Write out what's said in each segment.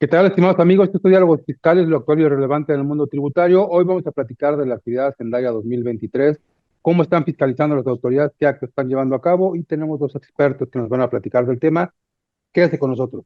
¿Qué tal, estimados amigos? Estos diálogos fiscales, lo actual y relevante en el mundo tributario. Hoy vamos a platicar de la actividad Hacendaria 2023, cómo están fiscalizando las autoridades, qué actos están llevando a cabo y tenemos dos expertos que nos van a platicar del tema. Quédese con nosotros.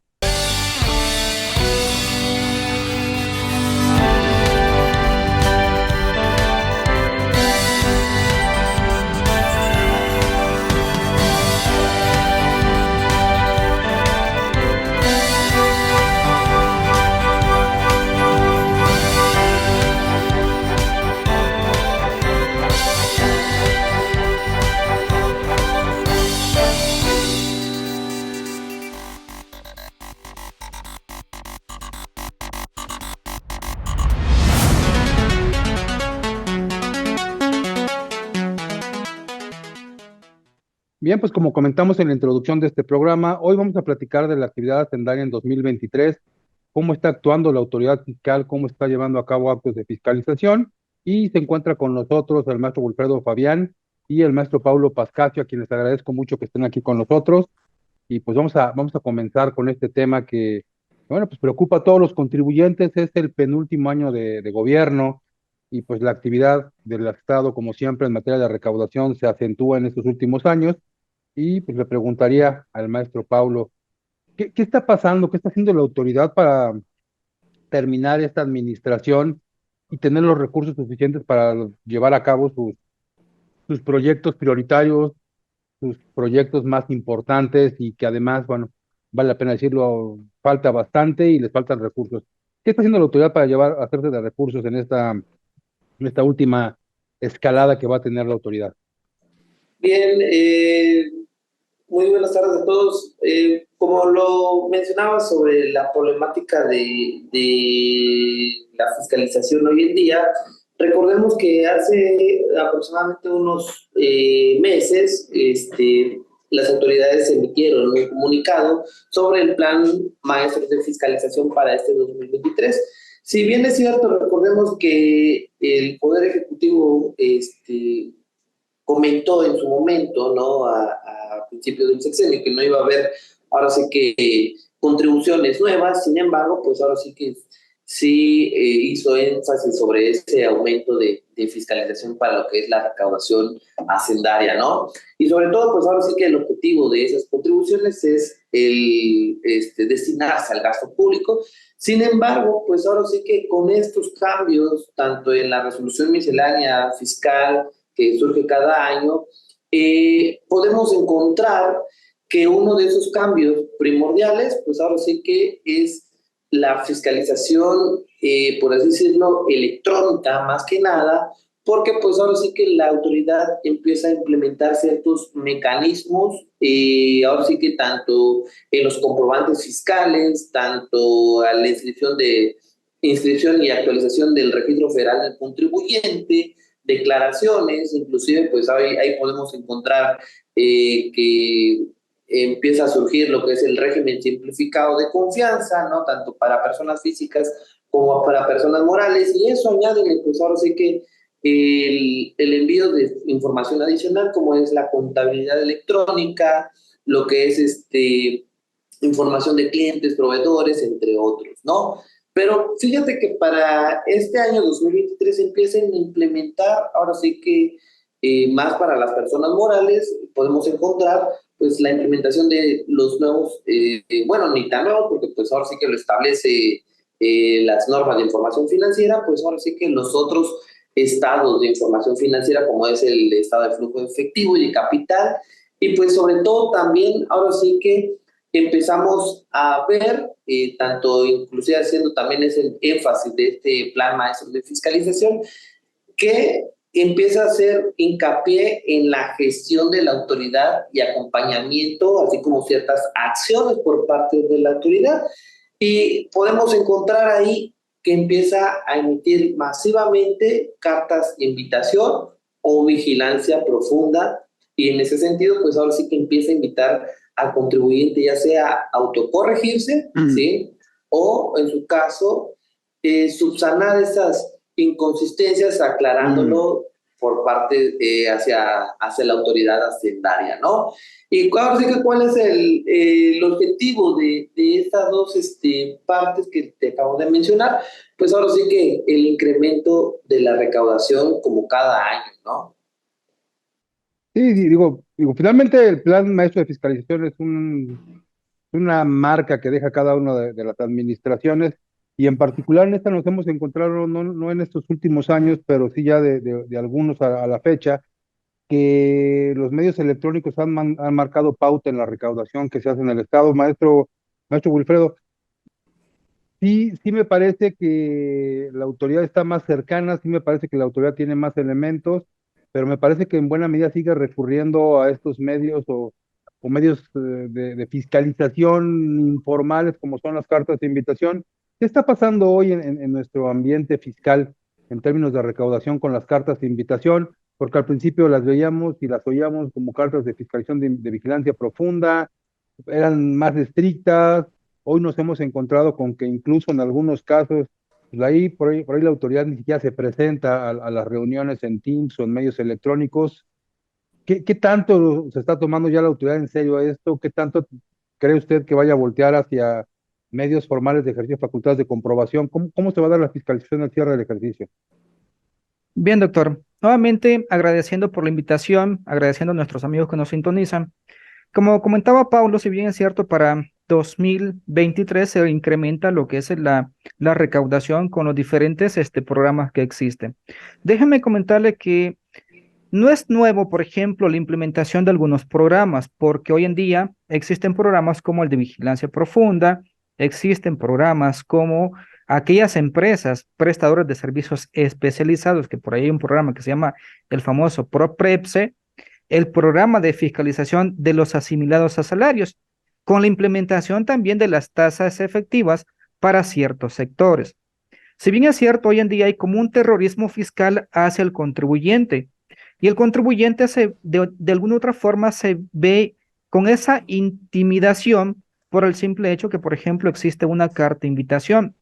Bien, pues como comentamos en la introducción de este programa, hoy vamos a platicar de la actividad Hacendaria en 2023, cómo está actuando la autoridad fiscal, cómo está llevando a cabo actos de fiscalización, y se encuentra con nosotros el maestro Wilfredo Fabián y el maestro Paulo Pascasio, a quienes agradezco mucho que estén aquí con nosotros. Y pues vamos a comenzar con este tema que, bueno, pues preocupa a todos los contribuyentes. Es el penúltimo año de gobierno y pues la actividad del Estado, como siempre, en materia de recaudación se acentúa en estos últimos años. Y pues le preguntaría al maestro Paulo, ¿qué está pasando? ¿Qué está haciendo la autoridad para terminar esta administración y tener los recursos suficientes para llevar a cabo sus proyectos prioritarios, sus proyectos más importantes y que además, bueno, vale la pena decirlo, falta bastante y les faltan recursos? ¿Qué está haciendo la autoridad para hacerse de recursos en esta última escalada que va a tener la autoridad? Bien, muy buenas tardes a todos. Como lo mencionaba sobre la problemática de la fiscalización hoy en día, recordemos que hace aproximadamente unos meses las autoridades emitieron un comunicado sobre el plan maestro de fiscalización para este 2023. Si bien es cierto, recordemos que el Poder Ejecutivo comentó en su momento, ¿no? A principios del sexenio, que no iba a haber, ahora sí que contribuciones nuevas. Sin embargo, pues ahora sí que sí hizo énfasis sobre ese aumento de fiscalización para lo que es la recaudación hacendaria, ¿no? Y sobre todo, pues ahora sí que el objetivo de esas contribuciones es el destinarse al gasto público. Sin embargo, pues ahora sí que con estos cambios, tanto en la resolución miscelánea fiscal que surge cada año, podemos encontrar que uno de esos cambios primordiales, pues ahora sí que es la fiscalización, por así decirlo, electrónica más que nada, porque pues ahora sí que la autoridad empieza a implementar ciertos mecanismos, ahora sí que tanto en los comprobantes fiscales, tanto a la inscripción y actualización del registro federal del contribuyente, declaraciones, inclusive pues ahí podemos encontrar que empieza a surgir lo que es el régimen simplificado de confianza, ¿no? Tanto para personas físicas como para personas morales, y eso añade, pues ahora sí que el envío de información adicional, como es la contabilidad electrónica, lo que es información de clientes, proveedores, entre otros, ¿no? Pero fíjate que para este año 2023 empiezan a implementar, ahora sí que más para las personas morales, podemos encontrar pues la implementación de los nuevos, bueno, ni tan nuevos, porque pues ahora sí que lo establece las normas de información financiera, pues ahora sí que los otros estados de información financiera, como es el estado de flujo de efectivo y de capital, y pues sobre todo también ahora sí que empezamos a ver, tanto inclusive haciendo también es el énfasis de este plan maestro de fiscalización, que empieza a hacer hincapié en la gestión de la autoridad y acompañamiento, así como ciertas acciones por parte de la autoridad. Y podemos encontrar ahí que empieza a emitir masivamente cartas de invitación o vigilancia profunda. Y en ese sentido, pues ahora sí que empieza a invitar al contribuyente, ya sea a autocorregirse, ¿sí? O en su caso, subsanar esas inconsistencias, aclarándolo por parte hacia la autoridad hacendaria, ¿no? Y ahora sí que cuál es el objetivo de estas dos partes que te acabo de mencionar, pues ahora sí que el incremento de la recaudación como cada año, ¿no? Sí, digo, finalmente el plan maestro de fiscalización es una marca que deja cada una de las administraciones y en particular en esta nos hemos encontrado, no en estos últimos años, pero sí ya de algunos a la fecha, que los medios electrónicos han marcado pauta en la recaudación que se hace en el Estado. Maestro Wilfredo, sí me parece que la autoridad está más cercana, sí me parece que la autoridad tiene más elementos, pero me parece que en buena medida sigue recurriendo a estos medios o medios de fiscalización informales como son las cartas de invitación. ¿Qué está pasando hoy en nuestro ambiente fiscal en términos de recaudación con las cartas de invitación? Porque al principio las veíamos y las oíamos como cartas de fiscalización de vigilancia profunda, eran más estrictas. Hoy nos hemos encontrado con que incluso en algunos casos, pues por ahí la autoridad ni siquiera se presenta a las reuniones en Teams o en medios electrónicos. ¿Qué tanto se está tomando ya la autoridad en serio esto? ¿Qué tanto cree usted que vaya a voltear hacia medios formales de ejercicio de facultades de comprobación? ¿Cómo se va a dar la fiscalización al cierre del ejercicio? Bien, doctor. Nuevamente agradeciendo por la invitación, agradeciendo a nuestros amigos que nos sintonizan. Como comentaba Paulo, si bien es cierto, para 2023 se incrementa lo que es la recaudación con los diferentes programas que existen. Déjeme comentarle que no es nuevo, por ejemplo, la implementación de algunos programas, porque hoy en día existen programas como el de vigilancia profunda, existen programas como aquellas empresas prestadoras de servicios especializados, que por ahí hay un programa que se llama el famoso PROPREPSE, el programa de fiscalización de los asimilados a salarios, con la implementación también de las tasas efectivas para ciertos sectores. Si bien es cierto, hoy en día hay como un terrorismo fiscal hacia el contribuyente, y el contribuyente de alguna otra forma se ve con esa intimidación por el simple hecho que, por ejemplo, existe una carta de invitación.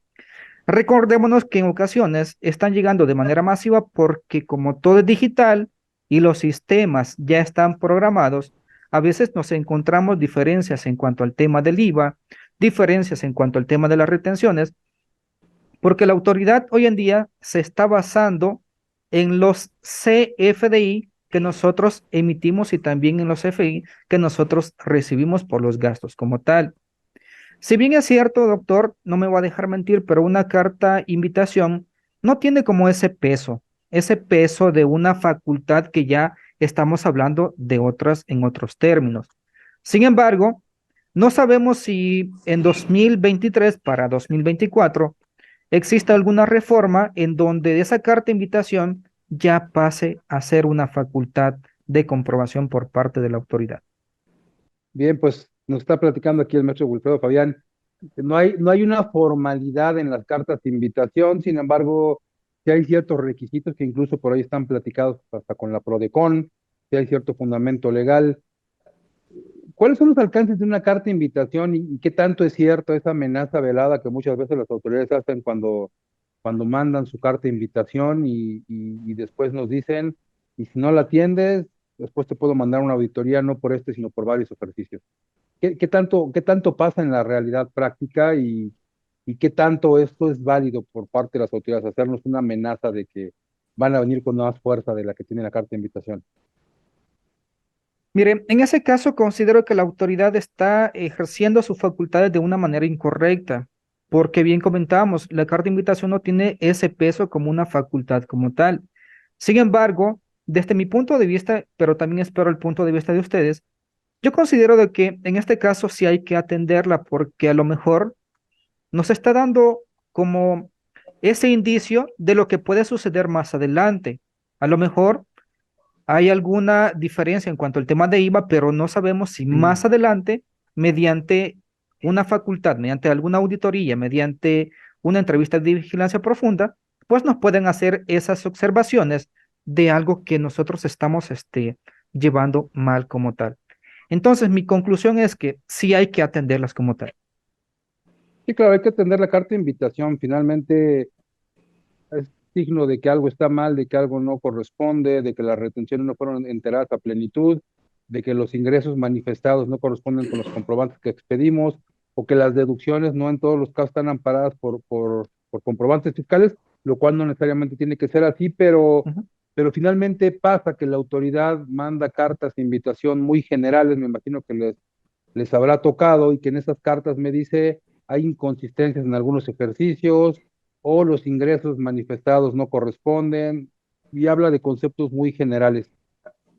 Recordémonos que en ocasiones están llegando de manera masiva porque como todo es digital y los sistemas ya están programados, a veces nos encontramos diferencias en cuanto al tema del IVA, diferencias en cuanto al tema de las retenciones, porque la autoridad hoy en día se está basando en los CFDI que nosotros emitimos y también en los CFI que nosotros recibimos por los gastos como tal. Si bien es cierto, doctor, no me va a dejar mentir, pero una carta invitación no tiene como ese peso de una facultad que ya estamos hablando de otras en otros términos. Sin embargo, no sabemos si en 2023 para 2024 existe alguna reforma en donde esa carta de invitación ya pase a ser una facultad de comprobación por parte de la autoridad. Bien, pues nos está platicando aquí el maestro Wilfredo Fabián. No hay una formalidad en las cartas de invitación, sin embargo, sí hay ciertos requisitos que incluso por ahí están platicados hasta con la PRODECON, sí hay cierto fundamento legal. ¿Cuáles son los alcances de una carta de invitación y qué tanto es cierto esa amenaza velada que muchas veces las autoridades hacen cuando mandan su carta de invitación y después nos dicen, y si no la atiendes, después te puedo mandar una auditoría no por este, sino por varios ejercicios? ¿Qué tanto pasa en la realidad práctica y qué tanto esto es válido por parte de las autoridades, hacernos una amenaza de que van a venir con más fuerza de la que tiene la carta de invitación? Mire, en ese caso considero que la autoridad está ejerciendo sus facultades de una manera incorrecta, porque bien comentábamos, la carta de invitación no tiene ese peso como una facultad como tal. Sin embargo, desde mi punto de vista, pero también espero el punto de vista de ustedes, yo considero de que en este caso sí hay que atenderla porque a lo mejor nos está dando como ese indicio de lo que puede suceder más adelante. A lo mejor hay alguna diferencia en cuanto al tema de IVA, pero no sabemos si más adelante, mediante una facultad, mediante alguna auditoría, mediante una entrevista de vigilancia profunda, pues nos pueden hacer esas observaciones de algo que nosotros estamos llevando mal como tal. Entonces, mi conclusión es que sí hay que atenderlas como tal. Sí, claro, hay que atender la carta de invitación. Finalmente, signo de que algo está mal, de que algo no corresponde, de que las retenciones no fueron enteradas a plenitud, de que los ingresos manifestados no corresponden con los comprobantes que expedimos, o que las deducciones no en todos los casos están amparadas por comprobantes fiscales, lo cual no necesariamente tiene que ser así, Ujú. pero finalmente pasa que la autoridad manda cartas de invitación muy generales, me imagino que les habrá tocado, y que en esas cartas me dice hay inconsistencias en algunos ejercicios o los ingresos manifestados no corresponden, y habla de conceptos muy generales.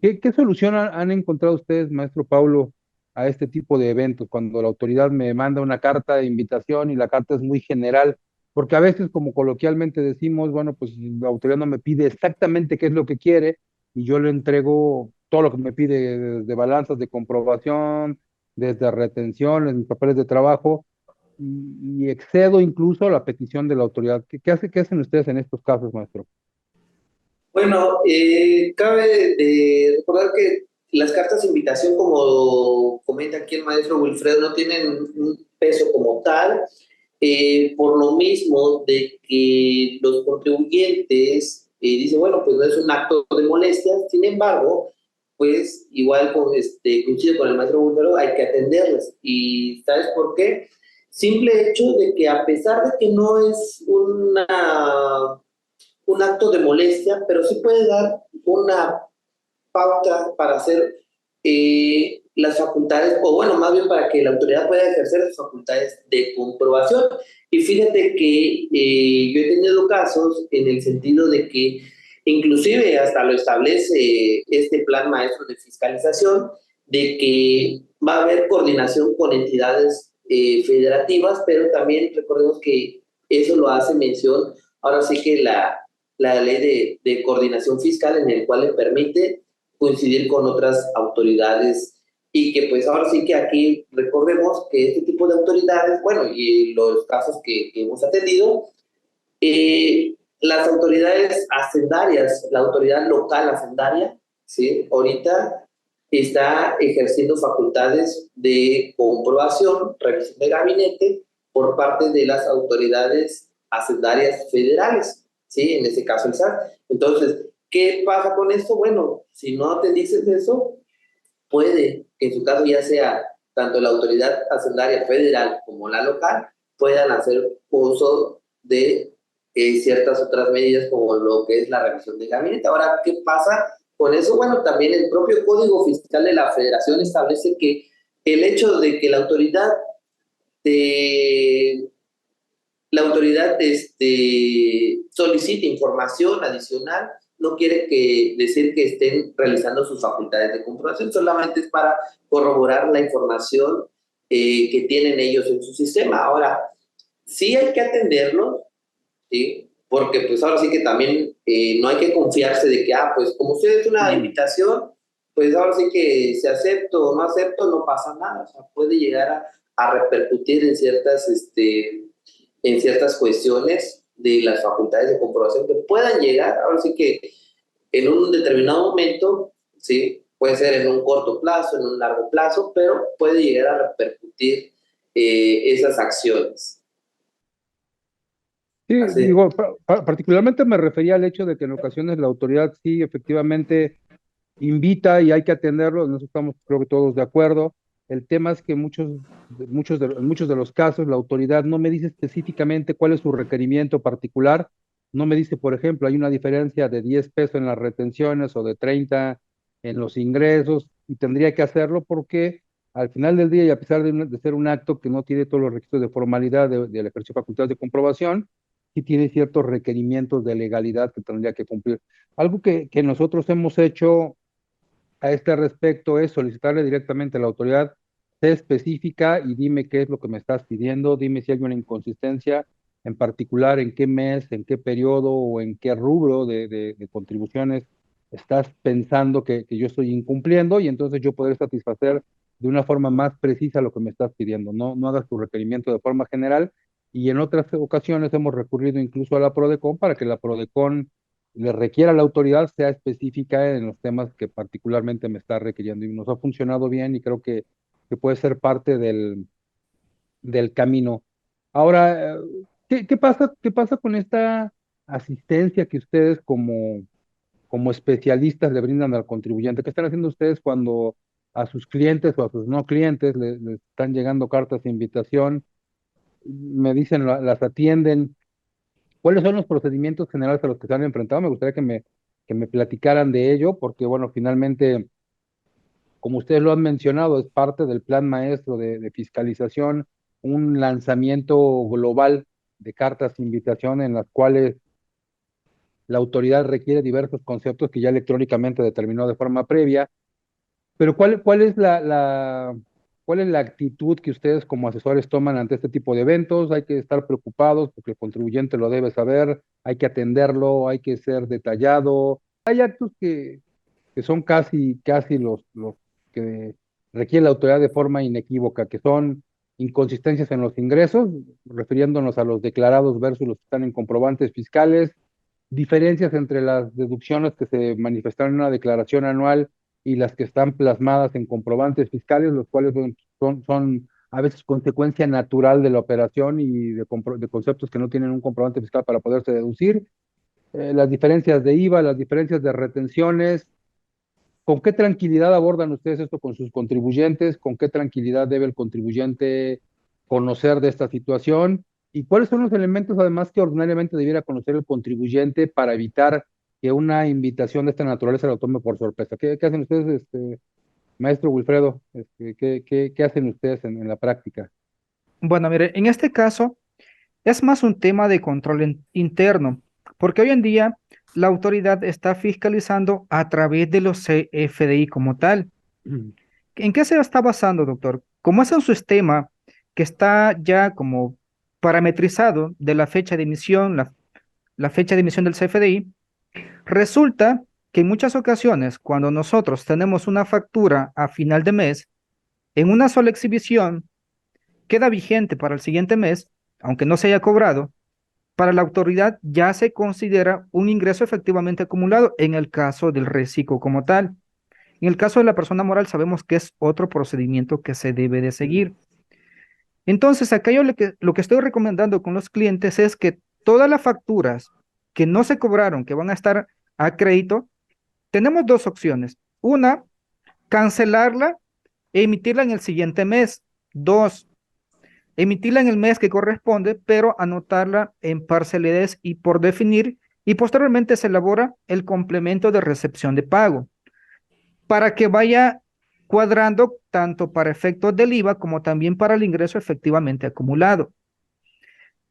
¿Qué solución han encontrado ustedes, maestro Paulo, a este tipo de eventos, cuando la autoridad me manda una carta de invitación y la carta es muy general? Porque a veces, como coloquialmente decimos, bueno, pues la autoridad no me pide exactamente qué es lo que quiere y yo le entrego todo lo que me pide, desde balanzas de comprobación, desde retenciones, mis papeles de trabajo, y excedo incluso la petición de la autoridad. ¿Qué hacen ustedes en estos casos, maestro? Bueno, cabe recordar que las cartas de invitación, como comenta aquí el maestro Wilfredo, no tienen un peso como tal, por lo mismo de que los contribuyentes dicen, bueno, pues no es un acto de molestia, sin embargo, pues igual coincido con el maestro Wilfredo, hay que atenderlas. ¿Y sabes por qué? Simple hecho de que a pesar de que no es un acto de molestia, pero sí puede dar una pauta para hacer las facultades, o bueno, más bien para que la autoridad pueda ejercer sus facultades de comprobación. Y fíjate que yo he tenido casos en el sentido de que inclusive hasta lo establece este plan maestro de fiscalización, de que va a haber coordinación con entidades federativas, pero también recordemos que eso lo hace mención, ahora sí que la ley de coordinación fiscal, en el cual le permite coincidir con otras autoridades, y que pues ahora sí que aquí recordemos que este tipo de autoridades, bueno, y los casos que hemos atendido, las autoridades hacendarias, la autoridad local hacendaria, ¿sí? Ahorita está ejerciendo facultades de comprobación, revisión de gabinete por parte de las autoridades hacendarias federales, ¿sí? En este caso el SAT. Entonces, ¿qué pasa con esto? Bueno, si no te dices eso, puede que en su caso ya sea tanto la autoridad hacendaria federal como la local puedan hacer uso de ciertas otras medidas como lo que es la revisión de gabinete. Ahora, ¿qué pasa con eso? Bueno, también el propio Código Fiscal de la Federación establece que el hecho de que de, la autoridad solicite información adicional no quiere decir que estén realizando sus facultades de comprobación, solamente es para corroborar la información que tienen ellos en su sistema. Ahora, sí hay que atenderlos, ¿sí? Porque pues ahora sí que también no hay que confiarse de que, pues como usted es una invitación, pues ahora sí que si acepto o no acepto, no pasa nada. O sea, puede llegar a repercutir en ciertas cuestiones de las facultades de comprobación que puedan llegar, ahora sí que en un determinado momento, sí, puede ser en un corto plazo, en un largo plazo, pero puede llegar a repercutir esas acciones. Sí, Así. digo, particularmente me refería al hecho de que en ocasiones la autoridad sí efectivamente invita y hay que atenderlo, en eso estamos creo que todos de acuerdo. El tema es que en muchos de los casos la autoridad no me dice específicamente cuál es su requerimiento particular, no me dice, por ejemplo, hay una diferencia de 10 pesos en las retenciones o de 30 en los ingresos, y tendría que hacerlo porque al final del día, y a pesar de ser un acto que no tiene todos los requisitos de formalidad del ejercicio de facultades de comprobación, sí tiene ciertos requerimientos de legalidad que tendría que cumplir. Algo que nosotros hemos hecho a este respecto es solicitarle directamente a la autoridad: sé específica y dime qué es lo que me estás pidiendo, dime si hay una inconsistencia, en particular en qué mes, en qué periodo o en qué rubro de contribuciones estás pensando que yo estoy incumpliendo, y entonces yo podré satisfacer de una forma más precisa lo que me estás pidiendo. No hagas tu requerimiento de forma general, y en otras ocasiones hemos recurrido incluso a la PRODECON para que la PRODECON le requiera a la autoridad sea específica en los temas que particularmente me está requiriendo, y nos ha funcionado bien, y creo que puede ser parte del camino. Ahora, ¿qué pasa con esta asistencia que ustedes como especialistas le brindan al contribuyente? ¿Qué están haciendo ustedes cuando a sus clientes o a sus no clientes les están llegando cartas de invitación? Me dicen, las atienden. ¿Cuáles son los procedimientos generales a los que se han enfrentado? Me gustaría que me platicaran de ello, porque bueno, finalmente, como ustedes lo han mencionado, es parte del plan maestro de fiscalización, un lanzamiento global de cartas de invitación en las cuales la autoridad requiere diversos conceptos que ya electrónicamente determinó de forma previa. Pero ¿cuál es cuál es la actitud que ustedes como asesores toman ante este tipo de eventos? Hay que estar preocupados porque el contribuyente lo debe saber, hay que atenderlo, hay que ser detallado. Hay actos que son casi los que requiere la autoridad de forma inequívoca, que son inconsistencias en los ingresos, refiriéndonos a los declarados versus los que están en comprobantes fiscales, diferencias entre las deducciones que se manifestaron en una declaración anual y las que están plasmadas en comprobantes fiscales, los cuales son a veces consecuencia natural de la operación y de conceptos que no tienen un comprobante fiscal para poderse deducir, las diferencias de IVA, las diferencias de retenciones. ¿Con qué tranquilidad abordan ustedes esto con sus contribuyentes? ¿Con qué tranquilidad debe el contribuyente conocer de esta situación? ¿Y cuáles son los elementos además que ordinariamente debiera conocer el contribuyente para evitar que una invitación de esta naturaleza lo tome por sorpresa? ¿Qué hacen ustedes, maestro Wilfredo? ¿Qué hacen ustedes en la práctica? Bueno, mire, en este caso es más un tema de control interno, porque hoy en día la autoridad está fiscalizando a través de los CFDI como tal. ¿En qué se está basando, doctor? Como es un sistema que está ya como parametrizado de la fecha de emisión, la fecha de emisión del CFDI, resulta que en muchas ocasiones, cuando nosotros tenemos una factura a final de mes, en una sola exhibición, queda vigente para el siguiente mes, aunque no se haya cobrado, para la autoridad ya se considera un ingreso efectivamente acumulado en el caso del reciclo como tal. En el caso de la persona moral sabemos que es otro procedimiento que se debe de seguir. Entonces, acá yo lo que estoy recomendando con los clientes es que todas las facturas que no se cobraron, que van a estar a crédito, tenemos dos opciones. Una, cancelarla e emitirla en el siguiente mes. Dos, emitirla en el mes que corresponde, pero anotarla en parcialidades y por definir, y posteriormente se elabora el complemento de recepción de pago para que vaya cuadrando tanto para efectos del IVA como también para el ingreso efectivamente acumulado,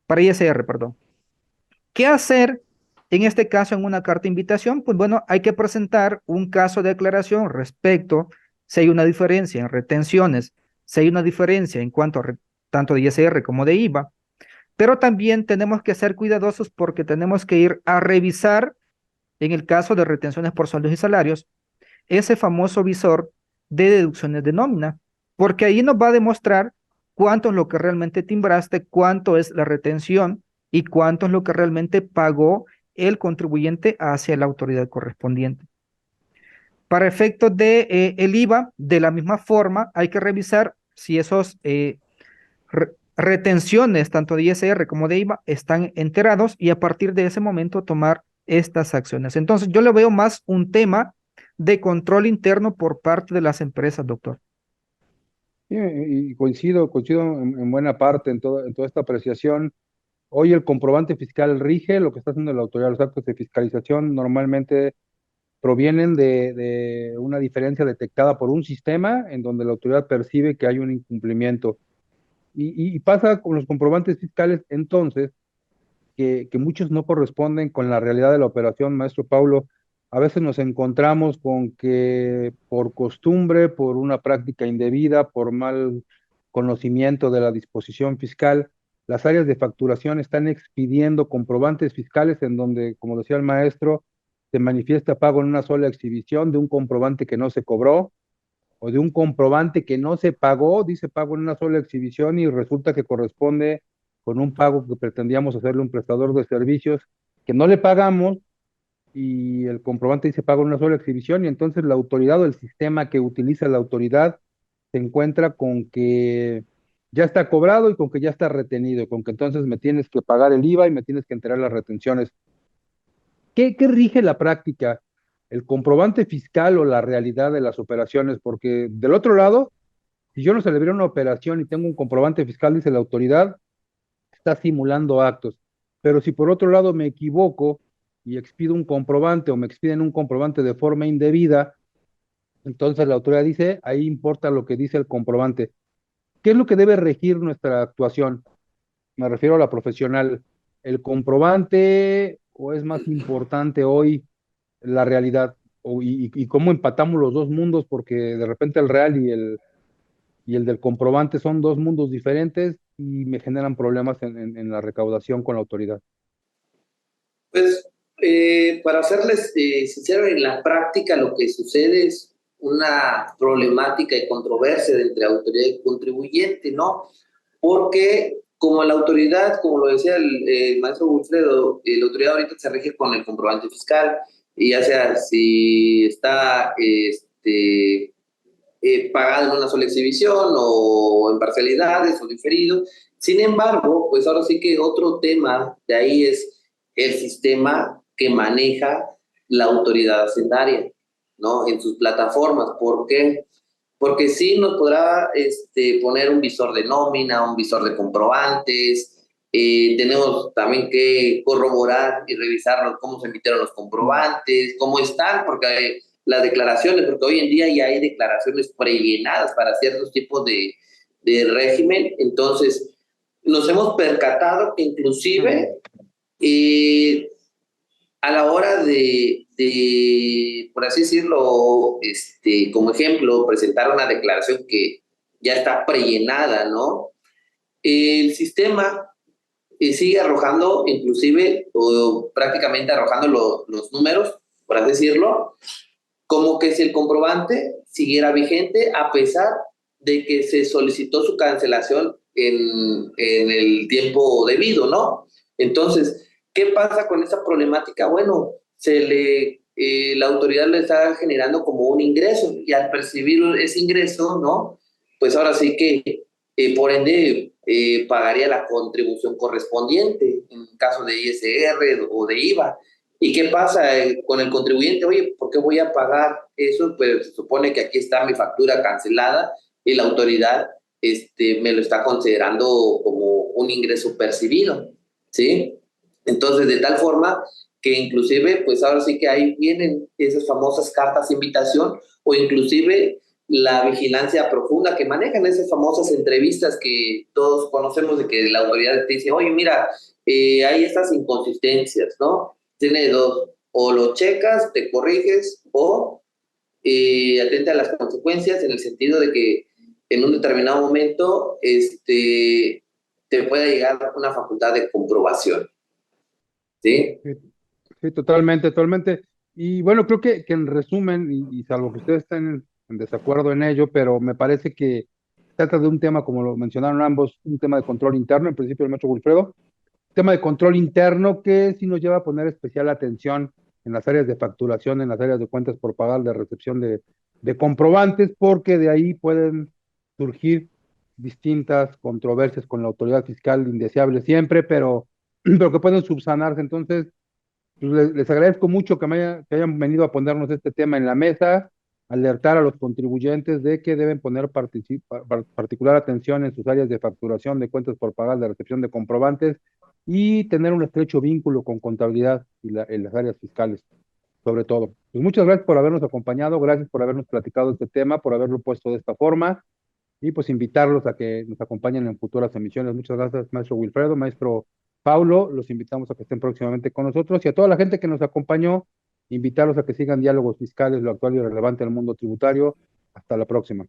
para ISR, perdón. ¿Qué hacer en este caso en una carta de invitación? Pues bueno, hay que presentar un caso de declaración respecto si hay una diferencia en retenciones, si hay una diferencia en cuanto a tanto de ISR como de IVA, pero también tenemos que ser cuidadosos porque tenemos que ir a revisar, en el caso de retenciones por sueldos y salarios, ese famoso visor de deducciones de nómina, porque ahí nos va a demostrar cuánto es lo que realmente timbraste, cuánto es la retención y cuánto es lo que realmente pagó el contribuyente hacia la autoridad correspondiente. Para efectos de el IVA, de la misma forma, hay que revisar si esos retenciones, tanto de ISR como de IVA, están enterados y a partir de ese momento tomar estas acciones. Entonces, yo le veo más un tema de control interno por parte de las empresas, doctor. Sí, y coincido en buena parte en toda esta apreciación. Hoy el comprobante fiscal rige lo que está haciendo la autoridad. Los actos de fiscalización normalmente provienen de una diferencia detectada por un sistema en donde la autoridad percibe que hay un incumplimiento. Y pasa con los comprobantes fiscales entonces que muchos no corresponden con la realidad de la operación, maestro Paulo. A veces nos encontramos con que por costumbre, por una práctica indebida, por mal conocimiento de la disposición fiscal, las áreas de facturación están expidiendo comprobantes fiscales en donde, como decía el maestro, se manifiesta pago en una sola exhibición de un comprobante que no se cobró o de un comprobante que no se pagó, dice pago en una sola exhibición y resulta que corresponde con un pago que pretendíamos hacerle a un prestador de servicios que no le pagamos y el comprobante dice pago en una sola exhibición y entonces la autoridad o el sistema que utiliza la autoridad se encuentra con que ya está cobrado y con que ya está retenido, con que entonces me tienes que pagar el IVA y me tienes que enterar las retenciones. ¿Qué rige la práctica? ¿El comprobante fiscal o la realidad de las operaciones? Porque del otro lado, si yo no celebré una operación y tengo un comprobante fiscal, dice la autoridad, está simulando actos. Pero si por otro lado me equivoco y expido un comprobante o me expiden un comprobante de forma indebida, entonces la autoridad dice, ahí importa lo que dice el comprobante. ¿Qué es lo que debe regir nuestra actuación? Me refiero a la profesional. ¿El comprobante o es más importante hoy la realidad? Y cómo empatamos los dos mundos, porque de repente el real y el del comprobante son dos mundos diferentes y me generan problemas en la recaudación con la autoridad. Pues, para serles sincero, en la práctica lo que sucede es una problemática y controversia entre autoridad y contribuyente, ¿no? Porque como la autoridad, como lo decía el maestro Wilfredo, la autoridad ahorita se rige con el comprobante fiscal, y ya sea si está pagado en una sola exhibición o en parcialidades o diferido. Sin embargo, pues ahora sí que otro tema de ahí es el sistema que maneja la autoridad hacendaria, ¿no? En sus plataformas. ¿Por qué? Porque sí nos podrá poner un visor de nómina, un visor de comprobantes, tenemos también que corroborar y revisar cómo se emitieron los comprobantes, cómo están, porque las declaraciones, porque hoy en día ya hay declaraciones prellenadas para ciertos tipos de régimen. Entonces, nos hemos percatado que inclusive a la hora por así decirlo, como ejemplo, presentar una declaración que ya está prellenada, ¿no? El sistema sigue arrojando, inclusive, o prácticamente arrojando los números, por así decirlo, como que si el comprobante siguiera vigente a pesar de que se solicitó su cancelación en el tiempo debido, ¿no? Entonces, ¿qué pasa con esta problemática? Bueno, la autoridad le está generando como un ingreso, y al percibir ese ingreso, ¿no? Pues ahora sí que, por ende, pagaría la contribución correspondiente en caso de ISR o de IVA. ¿Y qué pasa con el contribuyente? Oye, ¿por qué voy a pagar eso? Pues se supone que aquí está mi factura cancelada y la autoridad me lo está considerando como un ingreso percibido, ¿sí? Entonces, de tal forma que inclusive, pues ahora sí que ahí vienen esas famosas cartas de invitación, o inclusive la vigilancia profunda que manejan esas famosas entrevistas que todos conocemos, de que la autoridad te dice, oye, mira, hay estas inconsistencias, ¿no? Tiene dos: o lo checas, te corriges, o atenta a las consecuencias, en el sentido de que en un determinado momento te pueda llegar una facultad de comprobación, ¿sí? Sí, sí, totalmente, totalmente. Y bueno, creo que en resumen, y salvo que ustedes estén en desacuerdo en ello, pero me parece que trata de un tema, como lo mencionaron ambos, un tema de control interno, en principio el maestro Wilfredo, tema de control interno que sí nos lleva a poner especial atención en las áreas de facturación, en las áreas de cuentas por pagar, de recepción de comprobantes, porque de ahí pueden surgir distintas controversias con la autoridad fiscal, indeseables siempre, pero que pueden subsanarse. Entonces, pues, les agradezco mucho que hayan venido a ponernos este tema en la mesa, alertar a los contribuyentes de que deben poner particular atención en sus áreas de facturación, de cuentas por pagar, de recepción de comprobantes, y tener un estrecho vínculo con contabilidad en las áreas fiscales, sobre todo. Pues muchas gracias por habernos acompañado, gracias por habernos platicado este tema, por haberlo puesto de esta forma, y pues invitarlos a que nos acompañen en futuras emisiones. Muchas gracias, maestro Wilfredo, maestro Paulo, los invitamos a que estén próximamente con nosotros, y a toda la gente que nos acompañó, invitarlos a que sigan Diálogos Fiscales, lo actual y relevante del mundo tributario. Hasta la próxima.